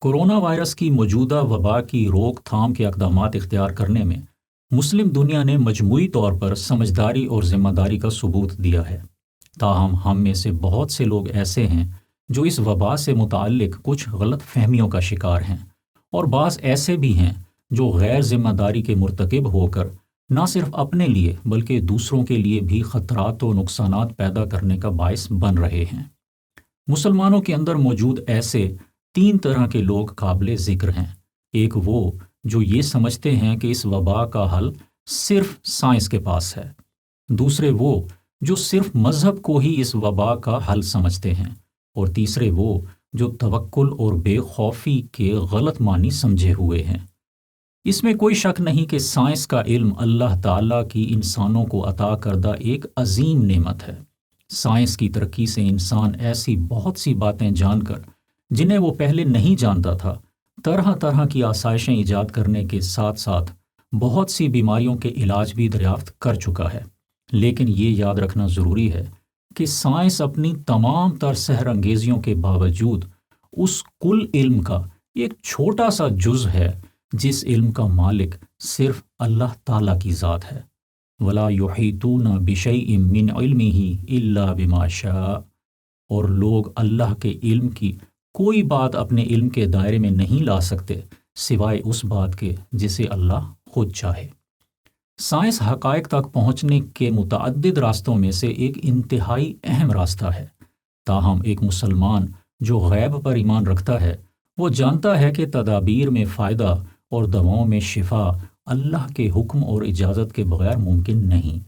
Corona virus کی موجودہ وبا کی روک تھام کے اقدامات اختیار کرنے میں مسلم دنیا نے مجموعی طور پر سمجھداری اور ذمہ داری کا ثبوت دیا ہے۔ تاہم ہم میں سے بہت سے لوگ ایسے ہیں جو اس وبا سے متعلق کچھ غلط فہمیوں کا شکار ہیں، اور بعض ایسے بھی ہیں جو غیر ذمہ داری کے مرتکب ہو کر نہ صرف اپنے لیے بلکہ دوسروں کے لیے بھی خطرات و نقصانات پیدا کرنے کا باعث بن رہے ہیں۔ مسلمانوں کے اندر موجود ایسے تین طرح کے لوگ قابل ذکر ہیں۔ ایک وہ جو یہ سمجھتے ہیں کہ اس وبا کا حل صرف سائنس کے پاس ہے۔ دوسرے وہ جو صرف مذہب کو ہی اس وبا کا حل سمجھتے ہیں، اور تیسرے وہ جو توکل اور بے خوفی کے غلط معنی سمجھے ہوئے ہیں۔ اس میں کوئی شک نہیں کہ سائنس کا علم اللہ تعالیٰ کی انسانوں کو عطا کردہ ایک عظیم نعمت ہے۔ سائنس کی ترقی سے انسان ایسی بہت سی باتیں جان کر جنہیں وہ پہلے نہیں جانتا تھا، طرح طرح کی آسائشیں ایجاد کرنے کے ساتھ ساتھ بہت سی بیماریوں کے علاج بھی دریافت کر چکا ہے۔ لیکن یہ یاد رکھنا ضروری ہے کہ سائنس اپنی تمام تر سحر انگیزیوں کے باوجود اس کل علم کا ایک چھوٹا سا جز ہے جس علم کا مالک صرف اللہ تعالیٰ کی ذات ہے۔ وَلَا يُحِيطُونَ بِشَيْءٍ مِّنْ عِلْمِهِ إِلَّا بِمَا شَاءَ، اور لوگ اللہ کے علم کی کوئی بات اپنے علم کے دائرے میں نہیں لا سکتے سوائے اس بات کے جسے اللہ خود چاہے۔ سائنس حقائق تک پہنچنے کے متعدد راستوں میں سے ایک انتہائی اہم راستہ ہے۔ تاہم ایک مسلمان جو غیب پر ایمان رکھتا ہے، وہ جانتا ہے کہ تدابیر میں فائدہ اور دواؤں میں شفا اللہ کے حکم اور اجازت کے بغیر ممکن نہیں۔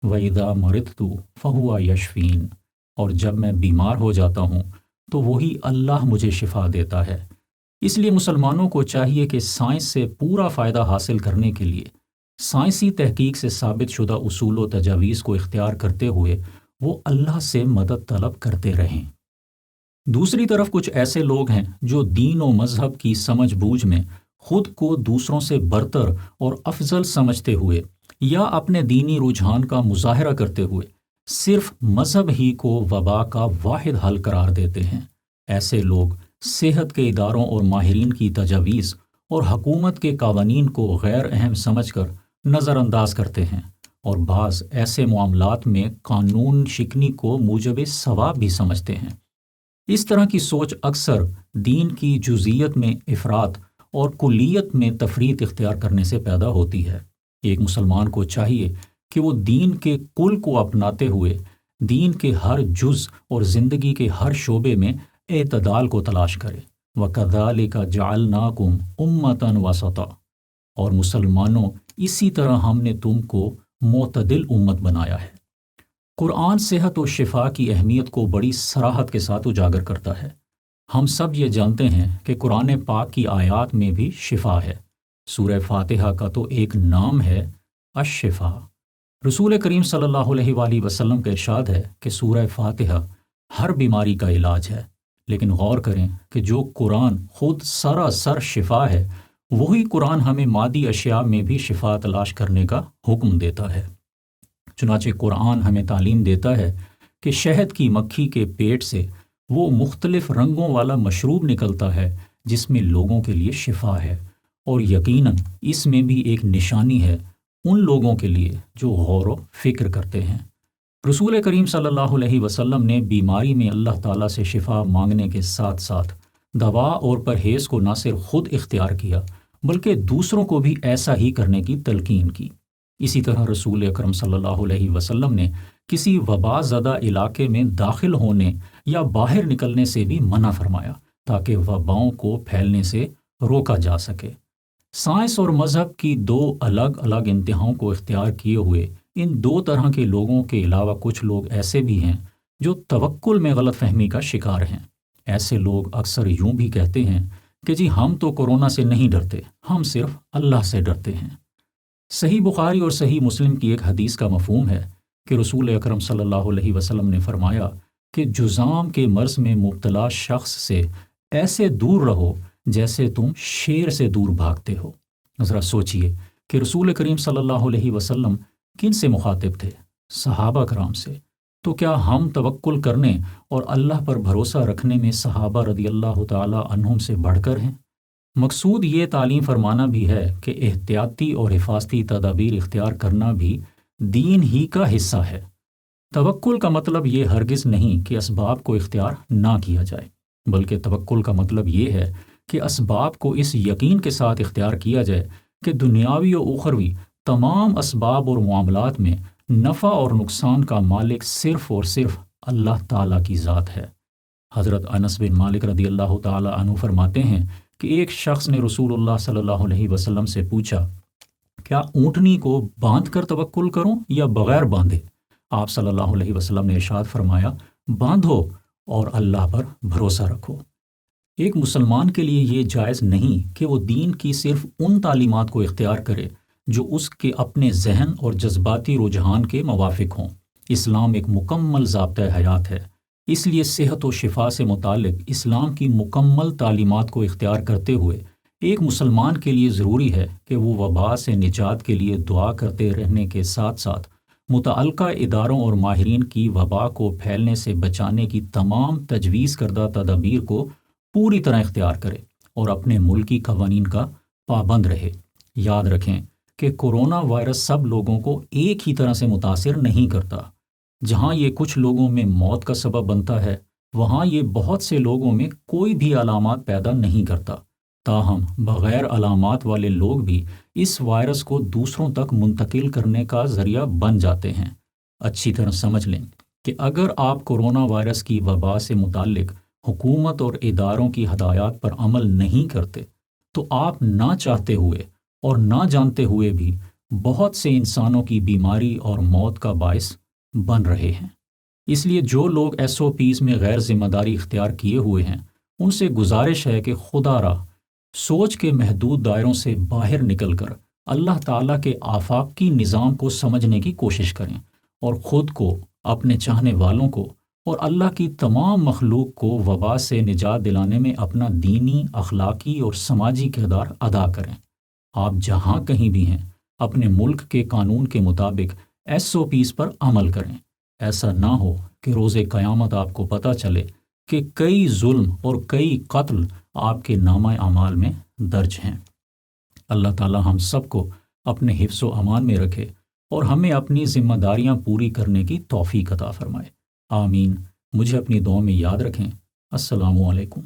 وَإِذَا مَرِضْتُ فَهُوَ يَشْفِينِ، اور جب میں بیمار ہو جاتا ہوں تو وہی اللہ مجھے شفا دیتا ہے۔ اس لیے مسلمانوں کو چاہیے کہ سائنس سے پورا فائدہ حاصل کرنے کے لیے سائنسی تحقیق سے ثابت شدہ اصول و تجاویز کو اختیار کرتے ہوئے وہ اللہ سے مدد طلب کرتے رہیں۔ دوسری طرف کچھ ایسے لوگ ہیں جو دین و مذہب کی سمجھ بوجھ میں خود کو دوسروں سے برتر اور افضل سمجھتے ہوئے یا اپنے دینی رجحان کا مظاہرہ کرتے ہوئے صرف مذہب ہی کو وبا کا واحد حل قرار دیتے ہیں۔ ایسے لوگ صحت کے اداروں اور ماہرین کی تجاویز اور حکومت کے قوانین کو غیر اہم سمجھ کر نظر انداز کرتے ہیں، اور بعض ایسے معاملات میں قانون شکنی کو موجب ثواب بھی سمجھتے ہیں۔ اس طرح کی سوچ اکثر دین کی جزئیت میں افراط اور کلیت میں تفریط اختیار کرنے سے پیدا ہوتی ہے۔ ایک مسلمان کو چاہیے کہ وہ دین کے کل کو اپناتے ہوئے دین کے ہر جز اور زندگی کے ہر شعبے میں اعتدال کو تلاش کرے۔ وَكَذَلِكَ جَعَلْنَاكُمْ أُمَّةً وَسَطًا، اور مسلمانوں اسی طرح ہم نے تم کو معتدل امت بنایا ہے۔ قرآن صحت و شفا کی اہمیت کو بڑی صراحت کے ساتھ اجاگر کرتا ہے۔ ہم سب یہ جانتے ہیں کہ قرآن پاک کی آیات میں بھی شفا ہے۔ سورہ فاتحہ کا تو ایک نام ہے الشفا۔ رسول کریم صلی اللہ علیہ وآلہ وسلم کا ارشاد ہے کہ سورہ فاتحہ ہر بیماری کا علاج ہے۔ لیکن غور کریں کہ جو قرآن خود سراسر شفا ہے، وہی قرآن ہمیں مادی اشیاء میں بھی شفا تلاش کرنے کا حکم دیتا ہے۔ چنانچہ قرآن ہمیں تعلیم دیتا ہے کہ شہد کی مکھی کے پیٹ سے وہ مختلف رنگوں والا مشروب نکلتا ہے جس میں لوگوں کے لیے شفا ہے، اور یقیناً اس میں بھی ایک نشانی ہے ان لوگوں کے لیے جو غور و فکر کرتے ہیں۔ رسول کریم صلی اللہ علیہ وسلم نے بیماری میں اللہ تعالیٰ سے شفا مانگنے کے ساتھ ساتھ دوا اور پرہیز کو نہ صرف خود اختیار کیا بلکہ دوسروں کو بھی ایسا ہی کرنے کی تلقین کی۔ اسی طرح رسول اکرم صلی اللہ علیہ وسلم نے کسی وبا زدہ علاقے میں داخل ہونے یا باہر نکلنے سے بھی منع فرمایا تاکہ وباؤں کو پھیلنے سے روکا جا سکے۔ سائنس اور مذہب کی دو الگ الگ انتہاؤں کو اختیار کیے ہوئے ان دو طرح کے لوگوں کے علاوہ کچھ لوگ ایسے بھی ہیں جو توکل میں غلط فہمی کا شکار ہیں۔ ایسے لوگ اکثر یوں بھی کہتے ہیں کہ جی ہم تو کورونا سے نہیں ڈرتے، ہم صرف اللہ سے ڈرتے ہیں۔ صحیح بخاری اور صحیح مسلم کی ایک حدیث کا مفہوم ہے کہ رسول اکرم صلی اللہ علیہ وسلم نے فرمایا کہ جذام کے مرض میں مبتلا شخص سے ایسے دور رہو جیسے تم شیر سے دور بھاگتے ہو۔ ذرا سوچئے کہ رسول کریم صلی اللہ علیہ وسلم کن سے مخاطب تھے؟ صحابہ کرام سے۔ تو کیا ہم توکل کرنے اور اللہ پر بھروسہ رکھنے میں صحابہ رضی اللہ تعالی عنہم سے بڑھ کر ہیں؟ مقصود یہ تعلیم فرمانا بھی ہے کہ احتیاطی اور حفاظتی تدابیر اختیار کرنا بھی دین ہی کا حصہ ہے۔ توکل کا مطلب یہ ہرگز نہیں کہ اسباب کو اختیار نہ کیا جائے، بلکہ توکل کا مطلب یہ ہے کہ اسباب کو اس یقین کے ساتھ اختیار کیا جائے کہ دنیاوی و اخروی تمام اسباب اور معاملات میں نفع اور نقصان کا مالک صرف اور صرف اللہ تعالیٰ کی ذات ہے۔ حضرت انس بن مالک رضی اللہ تعالیٰ عنہ فرماتے ہیں کہ ایک شخص نے رسول اللہ صلی اللہ علیہ وسلم سے پوچھا، کیا اونٹنی کو باندھ کر توکل کروں یا بغیر باندھے؟ آپ صلی اللہ علیہ وسلم نے ارشاد فرمایا، باندھو اور اللہ پر بھروسہ رکھو۔ ایک مسلمان کے لیے یہ جائز نہیں کہ وہ دین کی صرف ان تعلیمات کو اختیار کرے جو اس کے اپنے ذہن اور جذباتی رجحان کے موافق ہوں۔ اسلام ایک مکمل ضابطۂ حیات ہے، اس لیے صحت و شفا سے متعلق اسلام کی مکمل تعلیمات کو اختیار کرتے ہوئے ایک مسلمان کے لیے ضروری ہے کہ وہ وبا سے نجات کے لیے دعا کرتے رہنے کے ساتھ ساتھ متعلقہ اداروں اور ماہرین کی وبا کو پھیلنے سے بچانے کی تمام تجویز کردہ تدابیر کو پوری طرح اختیار کرے اور اپنے ملکی قوانین کا پابند رہے۔ یاد رکھیں کہ کورونا وائرس سب لوگوں کو ایک ہی طرح سے متاثر نہیں کرتا۔ جہاں یہ کچھ لوگوں میں موت کا سبب بنتا ہے، وہاں یہ بہت سے لوگوں میں کوئی بھی علامات پیدا نہیں کرتا۔ تاہم بغیر علامات والے لوگ بھی اس وائرس کو دوسروں تک منتقل کرنے کا ذریعہ بن جاتے ہیں۔ اچھی طرح سمجھ لیں کہ اگر آپ کورونا وائرس کی وبا سے متعلق حکومت اور اداروں کی ہدایات پر عمل نہیں کرتے تو آپ نہ چاہتے ہوئے اور نہ جانتے ہوئے بھی بہت سے انسانوں کی بیماری اور موت کا باعث بن رہے ہیں۔ اس لیے جو لوگ SOPs میں غیر ذمہ داری اختیار کیے ہوئے ہیں، ان سے گزارش ہے کہ خدا را سوچ کے محدود دائروں سے باہر نکل کر اللہ تعالیٰ کے آفاقی نظام کو سمجھنے کی کوشش کریں اور خود کو، اپنے چاہنے والوں کو اور اللہ کی تمام مخلوق کو وبا سے نجات دلانے میں اپنا دینی، اخلاقی اور سماجی کردار ادا کریں۔ آپ جہاں کہیں بھی ہیں، اپنے ملک کے قانون کے مطابق SOPs پر عمل کریں۔ ایسا نہ ہو کہ روز قیامت آپ کو پتہ چلے کہ کئی ظلم اور کئی قتل آپ کے نامہ اعمال میں درج ہیں۔ اللہ تعالی ہم سب کو اپنے حفظ و امان میں رکھے اور ہمیں اپنی ذمہ داریاں پوری کرنے کی توفیق عطا فرمائے۔ آمین۔ مجھے اپنی دعاؤں میں یاد رکھیں۔ السلام علیکم۔